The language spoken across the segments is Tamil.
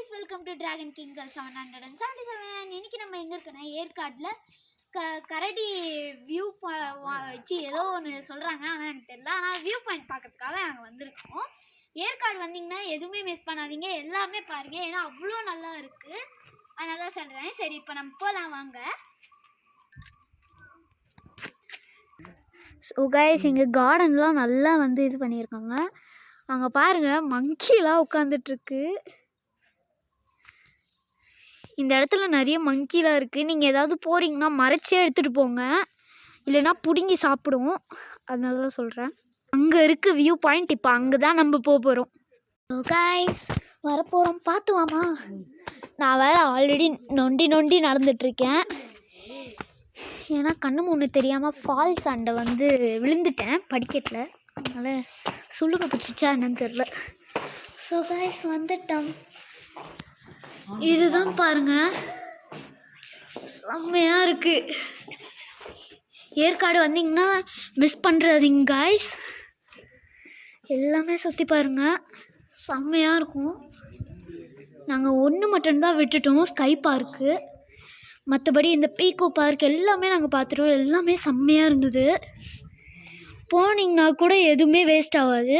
guys, welcome to Dragon King Girl 777. இன்னைக்கு நம்ம எங்க இருக்கோம்னா ஏற்காடுல கரடி வியூ வச்சு ஏதோ ஒன்று சொல்றாங்க. ஆனால் எனக்கு தெரியல. ஆனால் வியூ பாயிண்ட் பார்க்கறதுக்காக நாங்கள் வந்திருக்கோம். ஏற்காடு வந்தீங்கன்னா எதுவுமே மிஸ் பண்ணாதீங்க, எல்லாமே பாருங்க. ஏன்னா அவ்வளோ நல்லா இருக்கு. அதனால தான் சொல்றேன். சரி, இப்போ நம்ம போகலாம் வாங்க. ஸோ கைஸ், இங்கே கார்டன்லாம் நல்லா இது பண்ணியிருக்காங்க. அங்கே பாருங்கள், மங்கிலாம் உட்காந்துட்ருக்கு. இந்த இடத்துல நிறைய மங்கிலாம் இருக்குது. நீங்கள் ஏதாவது போகிறீங்கன்னா மறைச்சே எடுத்துகிட்டு போங்க, இல்லைன்னா பிடுங்கி சாப்பிடும். அதனால தான் சொல்கிறேன். அங்கே இருக்குது வியூ பாயிண்ட். இப்போ அங்கே தான் நம்ம போக போகிறோம். கைஸ், வரப்போகிறோம், பார்த்து வாமா. நான் வேறு ஆல்ரெடி நொண்டி நடந்துட்டுருக்கேன். ஏன்னா கண்ணு முன்னு தெரியாமல் ஃபால்ஸ் அண்டை விழுந்துட்டேன் படிக்கட்டில். அதனால் சுழுக பிடிச்சிச்சா என்னன்னு தெரில. ஸோ கைஸ், வந்துட்டோம். இதுதான் பாருங்க, செம்மையாக இருக்குது. ஏற்காடு வந்தீங்கன்னா மிஸ் பண்ணுறாதீங்க கைஸ். எல்லாமே சுற்றி பாருங்க, செம்மையாக இருக்கும். நாங்கள் ஒன்று மட்டும்தான் விட்டுட்டோம், ஸ்கை பார்க்கு. மற்றபடி இந்த பீக்கோ பார்க் எல்லாமே நாங்கள் பார்த்துட்டோம். எல்லாமே செம்மையாக இருந்தது. போனீங்கன்னா கூட எதுவுமே வேஸ்ட் ஆகாது.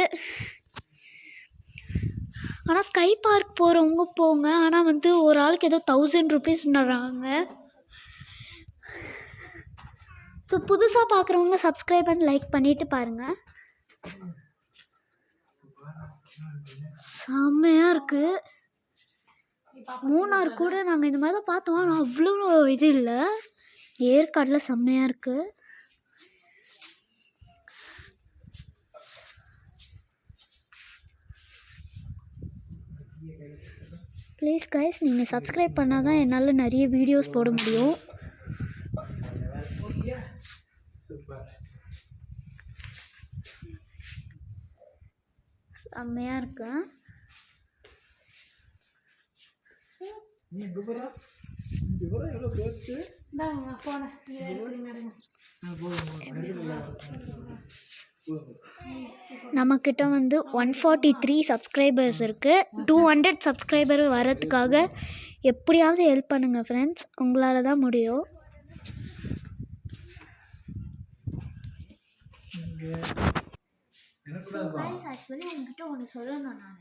ஆனால் ஸ்கை பார்க் போகிறவங்க போங்க. ஆனால் ஒரு ஆளுக்கு ஏதோ 1000 rupeesன்றாங்க. ஸோ புதுசாக பார்க்குறவங்க சப்ஸ்கிரைப் பண்ணி லைக் பண்ணிவிட்டு பாருங்கள். செம்மையாக இருக்குது. மூணார் கூட நாங்கள் இந்த மாதிரி தான் பார்த்தோம். ஆனால் அவ்வளோ இது இல்லை. ஏற்காடில் செம்மையாக இருக்குது. ப்ளீஸ் கைஸ், நீங்கள் சப்ஸ்கிரைப் பண்ணால் தான் என்னால் நிறைய வீடியோஸ் போட முடியும். செம்மையாக இருக்கு. நம்மக்கிட்ட 143 சப்ஸ்கிரைபர்ஸ் இருக்குது. 200 சப்ஸ்கிரைபர் வரதுக்காக எப்படியாவது ஹெல்ப் பண்ணுங்கள் ஃப்ரெண்ட்ஸ். உங்களால் தான் முடியும். ஸோ கைஸ், ஆக்சுவலி உங்ககிட்ட ஒன்று சொல்லணும். நான்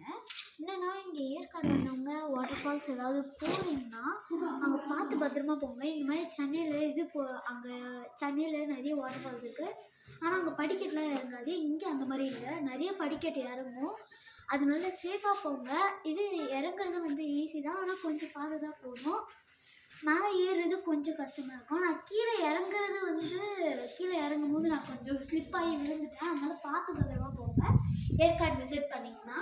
என்னென்னா, இங்கே ஏற்காடு வந்தவங்க வாட்டர் ஃபால்ஸ் ஏதாவது போகிறீங்கன்னா அங்கே பார்த்து பத்திரமா போங்க. இந்த மாதிரி சென்னையில் அங்கே சென்னையில் நிறைய வாட்டர் ஃபால்ஸ் இருக்குது. ஆனால் அங்கே படிக்கட்டுலாம் இறங்காது. இங்கே அந்த மாதிரி இல்லை, நிறைய படிக்கட்டு இறங்கும். அதனால சேஃபாக போங்க. இது இறங்குறது ஈஸி தான், ஆனால் கொஞ்சம் பார்த்து தான் போகணும். மேலே ஏறுறது கொஞ்சம் கஷ்டமாக இருக்கும். நான் கீழே இறங்கும் போது நான் கொஞ்சம் ஸ்லிப் ஆகி விழுந்துட்டேன். அதனால பார்த்து பத்திரமா போங்க. ஏற்காடு விசிட் பண்ணிங்கன்னா